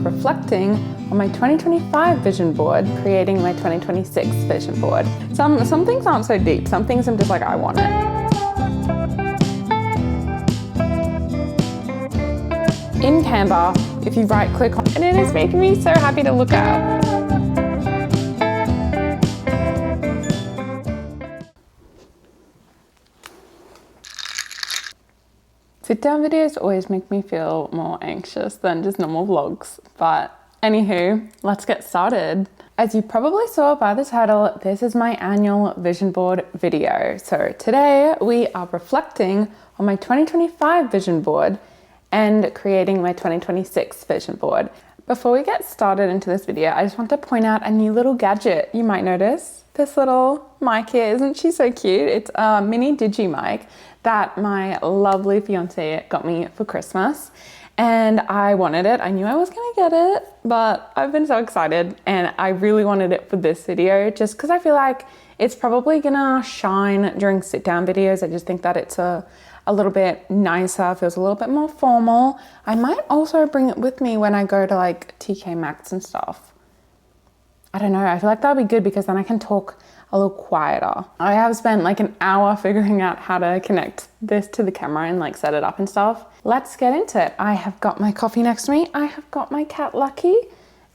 reflecting on my 2025 vision board, creating my 2026 vision board. Some things aren't so deep. Some things I'm just like, I want it. In Canva, if you right click on it, and it is making me so happy to look at. Sit-down videos always make me feel more anxious than just normal vlogs. But anywho, let's get started. As you probably saw by the title, this is my annual vision board video. So today we are reflecting on my 2025 vision board and creating my 2026 vision board. Before we get started into this video, I just want to point out a new little gadget you might notice. This little mic here, isn't she so cute? It's a mini digi mic that my lovely fiance got me for Christmas, and I wanted it. I knew I was gonna get it, but I've been so excited, and I really wanted it for this video just because I feel like it's probably gonna shine during sit down videos. I just think that it's a little bit nicer, feels a little bit more formal. I might also bring it with me when I go to like TK Maxx and stuff. I don't know, I feel like that'll be good because then I can talk a little quieter. I have spent like an hour figuring out how to connect this to the camera and like set it up and stuff. Let's get into it. I have got my coffee next to me, I have got my cat Lucky,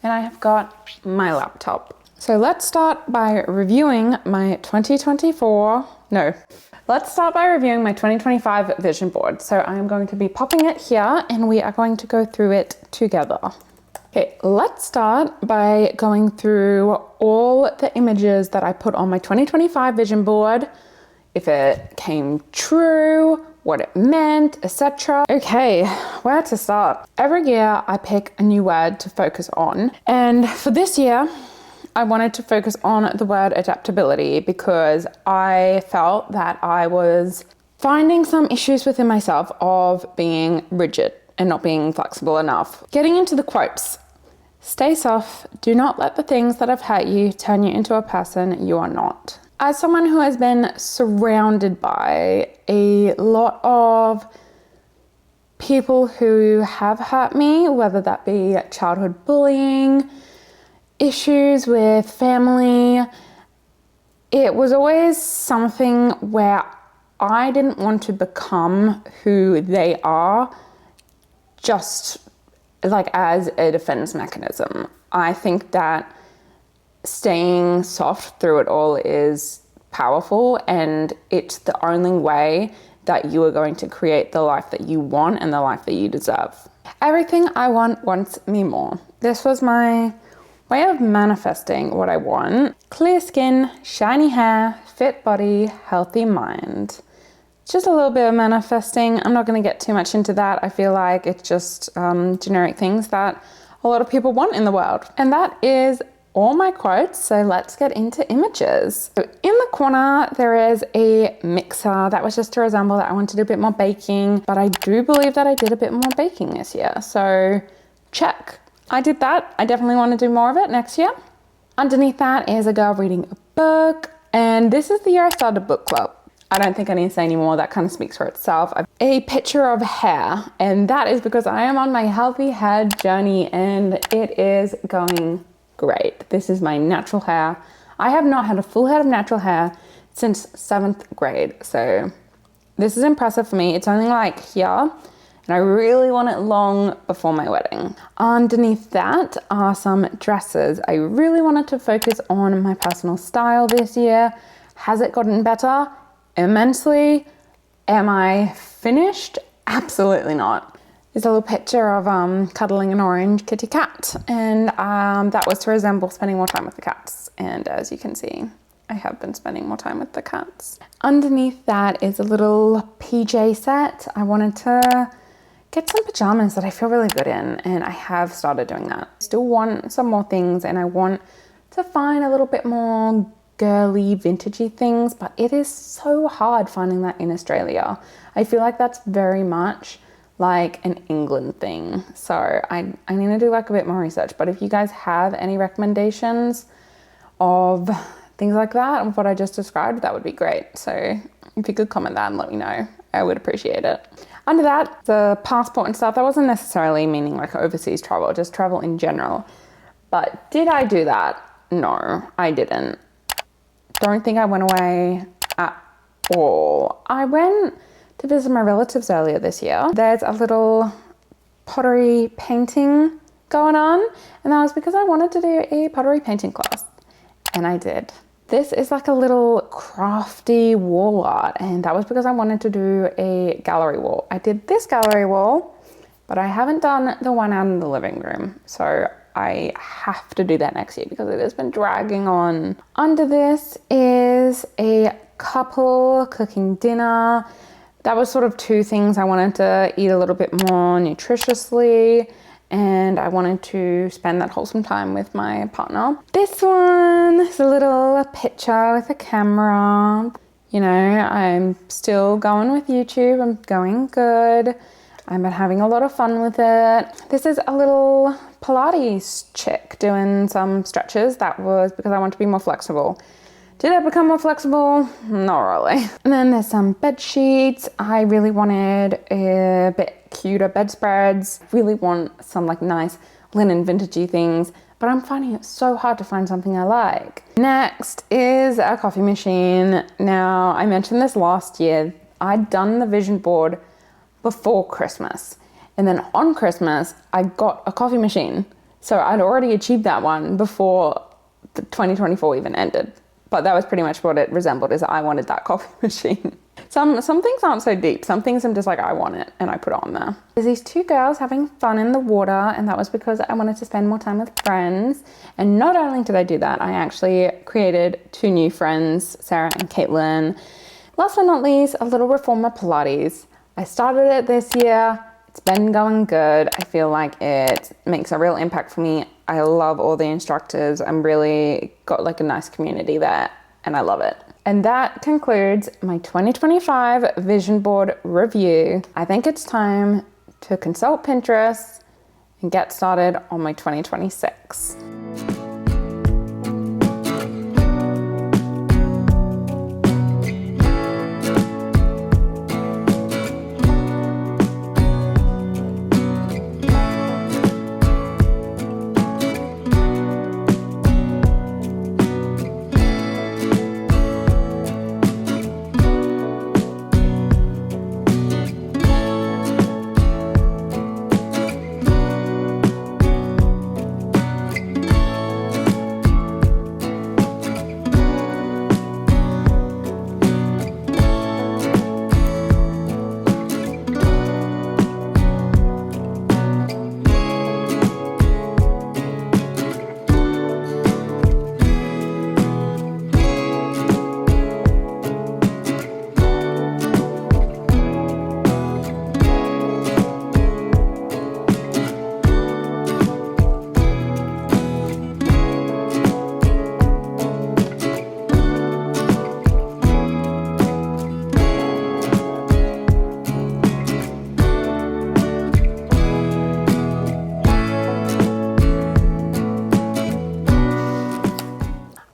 and I have got my laptop. So let's start by reviewing my 2025 vision board. So I'm going to be popping it here and we are going to go through it together. Okay, let's start by going through all the images that I put on my 2025 vision board, if it came true, what it meant, etc. Okay, where to start? Every year I pick a new word to focus on, and for this year, I wanted to focus on the word adaptability because I felt that I was finding some issues within myself of being rigid and not being flexible enough. Getting into the quotes. Stay soft. Do not let the things that have hurt you turn you into a person you are not. As someone who has been surrounded by a lot of people who have hurt me, whether that be childhood bullying, issues with family, it was always something where I didn't want to become who they are just like as a defense mechanism. I think that staying soft through it all is powerful, and it's the only way that you are going to create the life that you want and the life that you deserve. Everything I want wants me more. This was my way of manifesting what I want. Clear skin, shiny hair, fit body, healthy mind. Just a little bit of manifesting. I'm not going to get too much into that. I feel like it's just generic things that a lot of people want in the world. And that is all my quotes. So let's get into images. So in the corner, there is a mixer. That was just to resemble that I wanted a bit more baking, but I do believe that I did a bit more baking this year. So check. I did that. I definitely want to do more of it next year. Underneath that is a girl reading a book. And this is the year I started a book club. I don't think I need to say anymore. That kind of speaks for itself. A picture of hair, and that is because I am on my healthy hair journey and it is going great. This is my natural hair. I have not had a full head of natural hair since 7th grade. So this is impressive for me. It's only like here, and I really want it long before my wedding. Underneath that are some dresses. I really wanted to focus on my personal style this year. Has it gotten better? Immensely. Am I finished? Absolutely not. There's a little picture of cuddling an orange kitty cat, and that was to resemble spending more time with the cats. And as you can see, I have been spending more time with the cats. Underneath that is a little PJ set. I wanted to get some pajamas that I feel really good in, and I have started doing that. Still want some more things, and I want to find a little bit more girly, vintagey things, but it is so hard finding that in Australia. I feel like that's very much like an England thing. So I need to do like a bit more research, but if you guys have any recommendations of things like that, of what I just described, that would be great. So if you could comment that and let me know, I would appreciate it. Under that, the passport and stuff, that wasn't necessarily meaning like overseas travel, just travel in general. But did I do that? No, I didn't. Don't think I went away at all. I went to visit my relatives earlier this year. There's a little pottery painting going on, and that was because I wanted to do a pottery painting class, and I did. This is like a little crafty wall art, and that was because I wanted to do a gallery wall. I did this gallery wall, but I haven't done the one out in the living room, so I have to do that next year because it has been dragging on. Under this is a couple cooking dinner. That was sort of two things. I wanted to eat a little bit more nutritiously, and I wanted to spend that wholesome time with my partner. This one is a little picture with a camera. You know, I'm still going with YouTube. I'm going good. I've been having a lot of fun with it. This is a little Pilates chick doing some stretches. That was because I want to be more flexible. Did I become more flexible? Not really. And then there's some bed sheets. I really wanted a bit cuter bedspreads. Really want some like nice linen vintagey things, but I'm finding it so hard to find something I like. Next is a coffee machine. Now, I mentioned this last year. I'd done the vision board before Christmas, and then on Christmas, I got a coffee machine. So I'd already achieved that one before the 2024 even ended. But that was pretty much what it resembled, is I wanted that coffee machine. Some things aren't so deep. Some things I'm just like, I want it, and I put it on there. There's these two girls having fun in the water, and that was because I wanted to spend more time with friends. And not only did I do that, I actually created two new friends, Sarah and Caitlin. Last but not least, a little Reformer Pilates. I started it this year. It's been going good. I feel like it makes a real impact for me. I love all the instructors. I'm really got like a nice community there, and I love it. And that concludes my 2025 vision board review. I think it's time to consult Pinterest and get started on my 2026.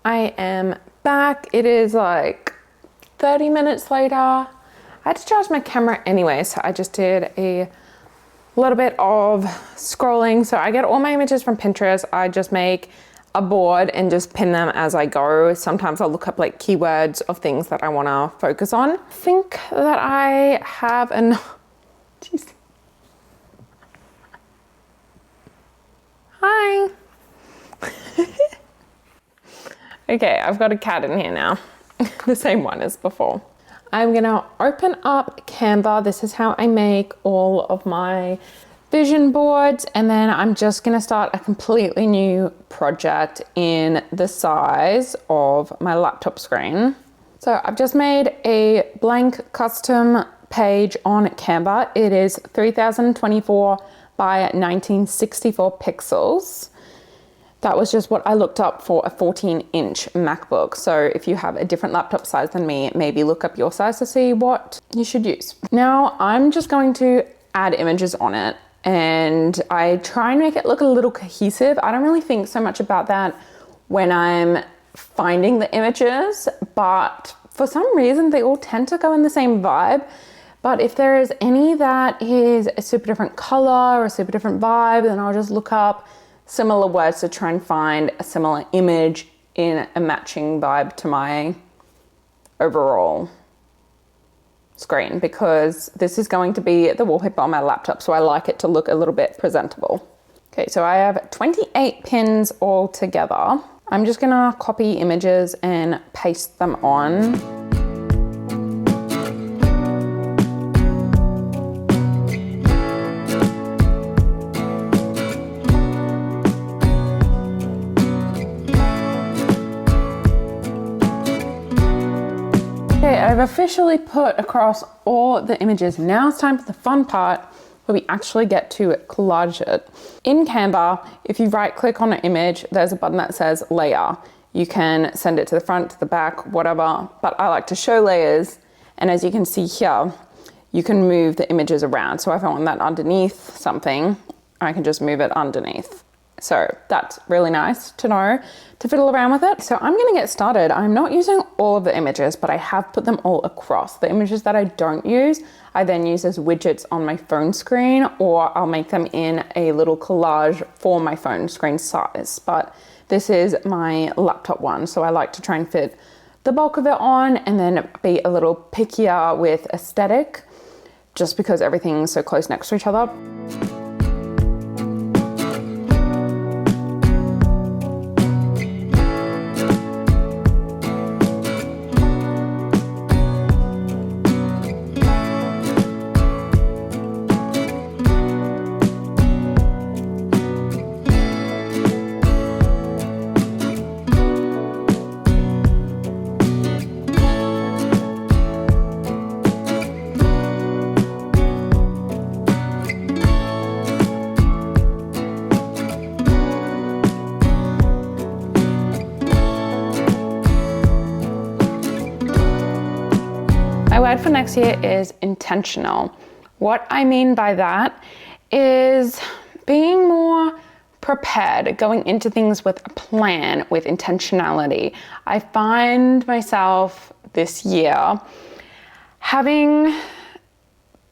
I am back. It is like 30 minutes later. I had to charge my camera anyway, so I just did a little bit of scrolling. So I get all my images from Pinterest. I just make a board and just pin them as I go. Sometimes I'll look up like keywords of things that I want to focus on. I think that I have an... Jeez. Hi. Okay, I've got a cat in here now. The same one as before. I'm gonna open up Canva. This is how I make all of my vision boards, and then I'm just gonna start a completely new project in the size of my laptop screen. So I've just made a blank custom page on Canva. It is 3024 by 1964 pixels. That was just what I looked up for a 14-inch MacBook. So if you have a different laptop size than me, maybe look up your size to see what you should use. Now I'm just going to add images on it, and I try and make it look a little cohesive. I don't really think so much about that when I'm finding the images, but for some reason they all tend to go in the same vibe. But if there is any that is a super different color or a super different vibe, then I'll just look up similar words to try and find a similar image in a matching vibe to my overall screen, because this is going to be the wallpaper on my laptop, so I like it to look a little bit presentable. Okay, so I have 28 pins all together. I'm just gonna copy images and paste them on. Okay, I've officially put across all the images. Now it's time for the fun part where we actually get to collage it. In Canva, if you right click on an image, there's a button that says layer. You can send it to the front, to the back, whatever, but I like to show layers. And as you can see here, you can move the images around. So if I want that underneath something, I can just move it underneath. So that's really nice to know to fiddle around with it. So I'm gonna get started. I'm not using all of the images, but I have put them all across. The images that I don't use, I then use as widgets on my phone screen, or I'll make them in a little collage for my phone screen size. But this is my laptop one, so I like to try and fit the bulk of it on and then be a little pickier with aesthetic, just because everything's so close next to each other. My word for next year is intentional. What I mean by that is being more prepared, going into things with a plan, with intentionality. I find myself this year having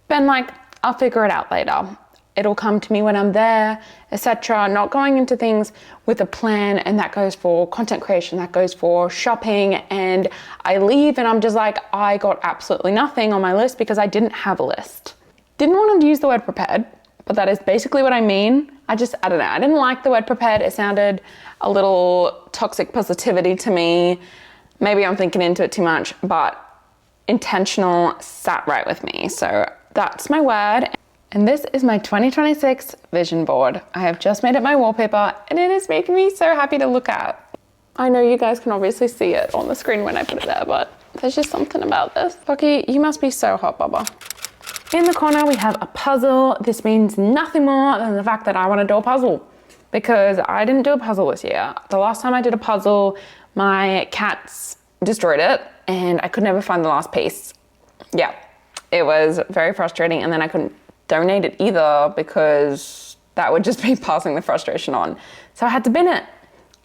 been like, I'll figure it out later. It'll come to me when I'm there, etc. Not going into things with a plan, and that goes for content creation, that goes for shopping, and I leave and I'm just like, I got absolutely nothing on my list because I didn't have a list. Didn't want to use the word prepared, but that is basically what I mean. I don't know, I didn't like the word prepared. It sounded a little toxic positivity to me. Maybe I'm thinking into it too much, but intentional sat right with me. So that's my word. And this is my 2026 vision board. I have just made it my wallpaper and it is making me so happy to look at. I know you guys can obviously see it on the screen when I put it there, but there's just something about this. Bucky, you must be so hot, Bubba. In the corner, we have a puzzle. This means nothing more than the fact that I want to do a puzzle, because I didn't do a puzzle this year. The last time I did a puzzle, my cats destroyed it and I could never find the last piece. Yeah, it was very frustrating, and then I couldn't donate it either because that would just be passing the frustration on. So I had to bin it.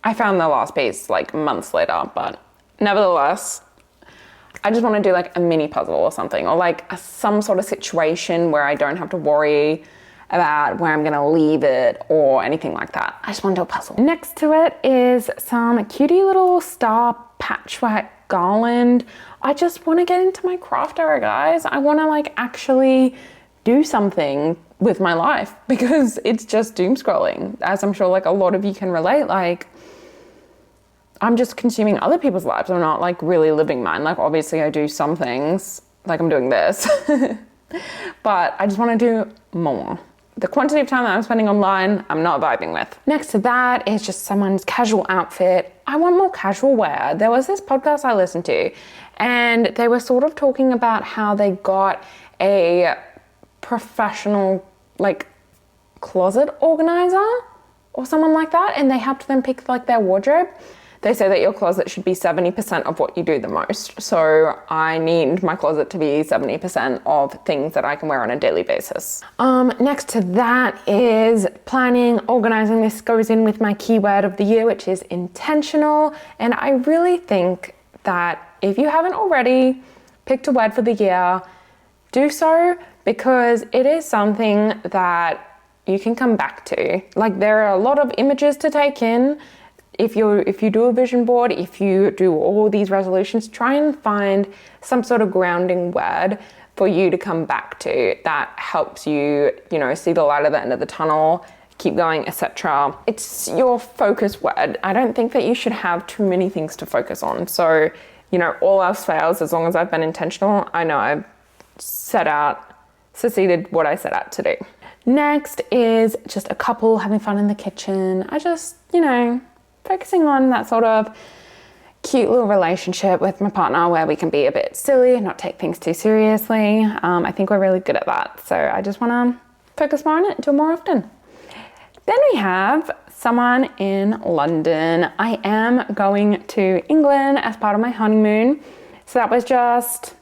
I found the last piece like months later, but nevertheless, I just want to do like a mini puzzle or something, or like some sort of situation where I don't have to worry about where I'm gonna leave it or anything like that. I just want to do a puzzle. Next to it is some cutie little star patchwork garland. I just want to get into my craft era, guys. I want to like actually do something with my life, because it's just doom scrolling, as I'm sure like a lot of you can relate. Like, I'm just consuming other people's lives. I'm not like really living mine. Like, obviously I do some things, like I'm doing this, but I just want to do more. The quantity of time that I'm spending online, I'm not vibing with. Next to that is just someone's casual outfit. I want more casual wear. There was this podcast I listened to, and they were sort of talking about how they got a professional like closet organizer or someone like that, and they helped them pick like their wardrobe. They say that your closet should be 70% of what you do the most. So I need my closet to be 70% of things that I can wear on a daily basis. Next to that is planning, organizing. This goes in with my keyword of the year, which is intentional. And I really think that if you haven't already picked a word for the year, do so, because it is something that you can come back to. Like, there are a lot of images to take in. If you do a vision board, if you do all these resolutions, try and find some sort of grounding word for you to come back to that helps you, see the light at the end of the tunnel, keep going, etc. It's your focus word. I don't think that you should have too many things to focus on. So, all else fails, as long as I've been intentional, I know I've succeeded what I set out to do. Next is just a couple having fun in the kitchen. I just, focusing on that sort of cute little relationship with my partner where we can be a bit silly, not take things too seriously. I think we're really good at that. So I just want to focus more on it, do it more often. Then we have someone in London. I am going to England as part of my honeymoon. So that was just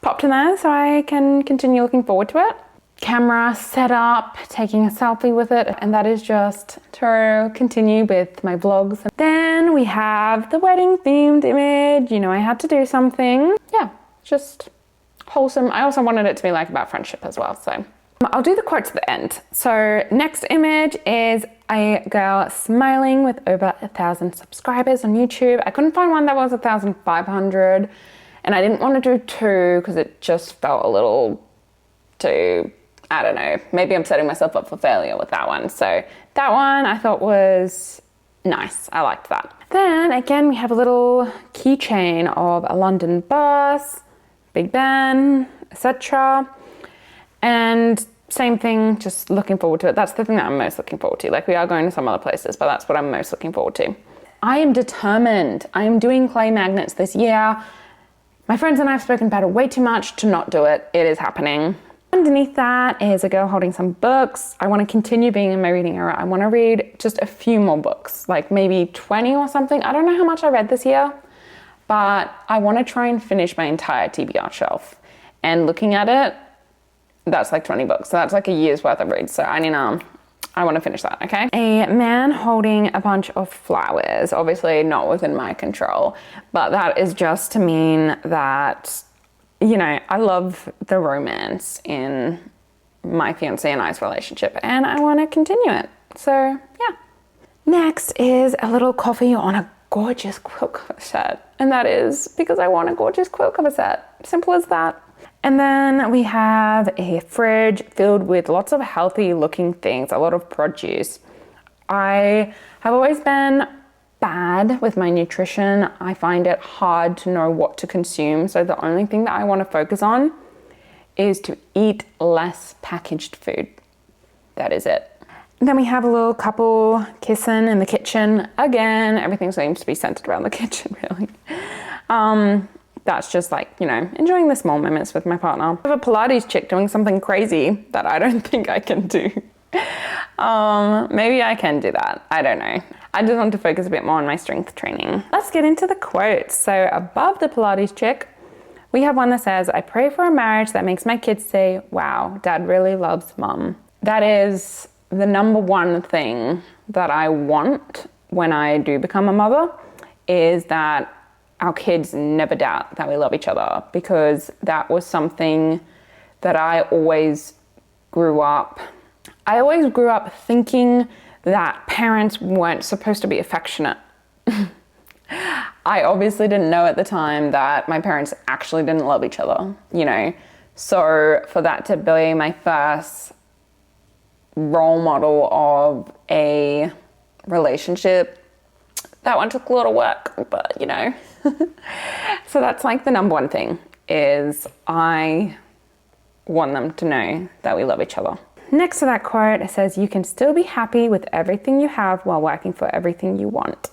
popped in there so I can continue looking forward to it. Camera set up, taking a selfie with it, and that is just to continue with my vlogs. Then we have the wedding themed image. I had to do something. Yeah, just wholesome. I also wanted it to be like about friendship as well, so I'll do the quotes at the end. So next image is a girl smiling with over 1,000 subscribers on YouTube. I couldn't find one that was 1,500, and I didn't want to do two because it just felt a little too, I don't know, maybe I'm setting myself up for failure with that one. So that one I thought was nice. I liked that. Then again, we have a little keychain of a London bus, Big Ben, etc. And same thing, just looking forward to it. That's the thing that I'm most looking forward to. Like, we are going to some other places, but that's what I'm most looking forward to. I am determined. I am doing clay magnets this year. My friends and I have spoken about it way too much to not do it. It is happening. Underneath that is a girl holding some books. I want to continue being in my reading era. I want to read just a few more books, like maybe 20 or something. I don't know how much I read this year, but I want to try and finish my entire TBR shelf. And looking at it, that's like 20 books. So that's like a year's worth of reads. So I want to finish that, okay? A man holding a bunch of flowers, obviously not within my control, but that is just to mean that, I love the romance in my fiance and I's relationship, and I want to continue it. So yeah. Next is a little coffee on a gorgeous quilt cover set. And that is because I want a gorgeous quilt cover set. Simple as that. And then we have a fridge filled with lots of healthy looking things, a lot of produce. I have always been bad with my nutrition. I find it hard to know what to consume. So the only thing that I want to focus on is to eat less packaged food. That is it. Then we have a little couple kissing in the kitchen. Again, everything seems to be centered around the kitchen, really. That's just like, enjoying the small moments with my partner. I have a Pilates chick doing something crazy that I don't think I can do. Maybe I can do that. I don't know. I just want to focus a bit more on my strength training. Let's get into the quotes. So above the Pilates chick, we have one that says, "I pray for a marriage that makes my kids say, wow, dad really loves mum." That is the number one thing that I want when I do become a mother, is that our kids never doubt that we love each other, because that was something that I always grew up thinking that parents weren't supposed to be affectionate. I obviously didn't know at the time that my parents actually didn't love each other, So for that to be my first role model of a relationship, that one took a lot of work, but So that's like the number one thing, is I want them to know that we love each other. Next to that quote, it says, "You can still be happy with everything you have while working for everything you want."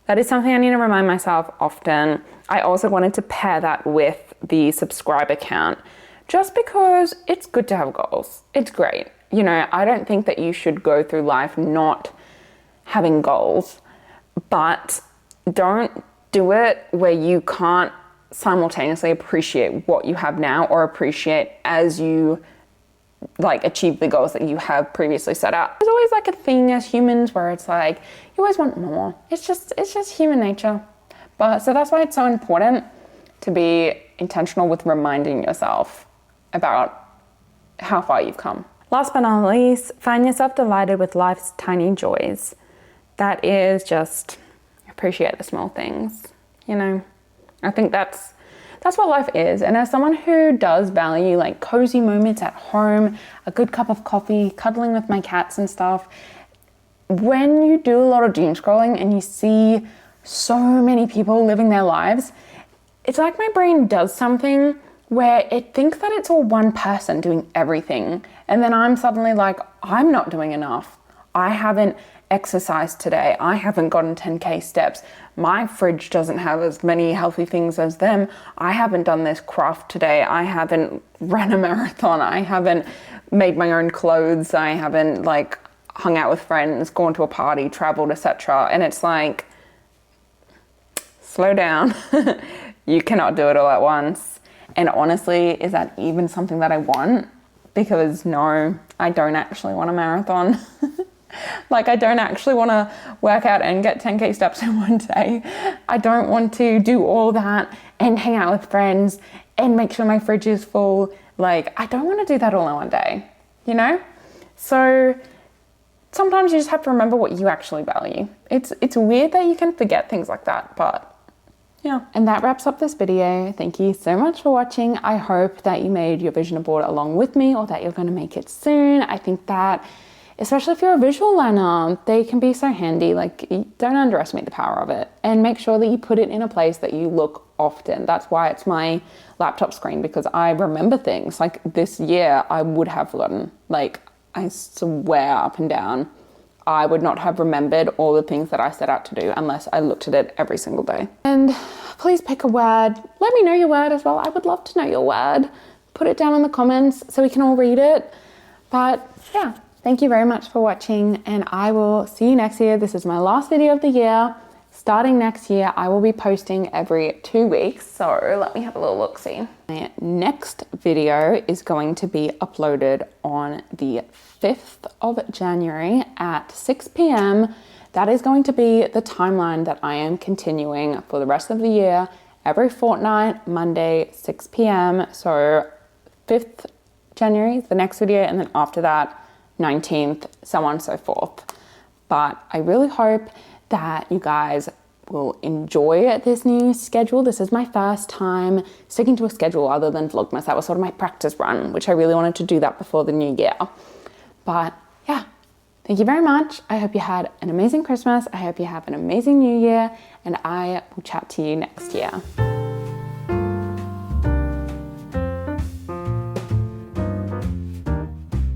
That is something I need to remind myself often. I also wanted to pair that with the subscriber count, just because it's good to have goals. It's great. I don't think that you should go through life not having goals, but don't do it where you can't simultaneously appreciate what you have now, or appreciate as you achieve the goals that you have previously set out. There's always a thing as humans where it's you always want more. It's just human nature. But so that's why it's so important to be intentional with reminding yourself about how far you've come. Last but not least, find yourself delighted with life's tiny joys. That is just appreciate the small things, you know. I think that's what life is. And as someone who does value like cozy moments at home, a good cup of coffee, cuddling with my cats and stuff, when you do a lot of doom scrolling and you see so many people living their lives, it's like my brain does something where it thinks that it's all one person doing everything. And then I'm suddenly like, I'm not doing enough. I haven't exercised today. I haven't gotten 10K steps. My fridge doesn't have as many healthy things as them. I haven't done this craft today. I haven't run a marathon. I haven't made my own clothes. I haven't like hung out with friends, gone to a party, traveled, etc. And it's like, slow down. You cannot do it all at once. And honestly, is that even something that I want? Because no, I don't actually want a marathon. Like, I don't actually want to work out and get 10K steps in one day. I don't want to do all that and hang out with friends and make sure my fridge is full. Like, I don't want to do that all in one day, you know? So sometimes you just have to remember what you actually value. It's weird that you can forget things like that, but yeah. And that wraps up this video. Thank you so much for watching. I hope that you made your vision board along with me, or that you're going to make it soon. I think that, especially if you're a visual learner, they can be so handy. Like, don't underestimate the power of it, and make sure that you put it in a place that you look often. That's why it's my laptop screen, because I remember things. Like this year, I would have forgotten. Like, I swear up and down, I would not have remembered all the things that I set out to do unless I looked at it every single day. And please pick a word. Let me know your word as well. I would love to know your word. Put it down in the comments so we can all read it. But yeah, thank you very much for watching, and I will see you next year. This is my last video of the year. Starting next year, I will be posting every 2 weeks. So let me have a little look-see. My next video is going to be uploaded on the 5th of January at 6 p.m. That is going to be the timeline that I am continuing for the rest of the year. Every fortnight, Monday, 6 p.m. So 5th January is the next video, and then after that, 19th, so on and so forth. But I really hope that you guys will enjoy this new schedule. This is my first time sticking to a schedule other than Vlogmas. That was sort of my practice run, which I really wanted to do that before the new year. But yeah, thank you very much. I hope you had an amazing Christmas. I hope you have an amazing new year, and I will chat to you next year.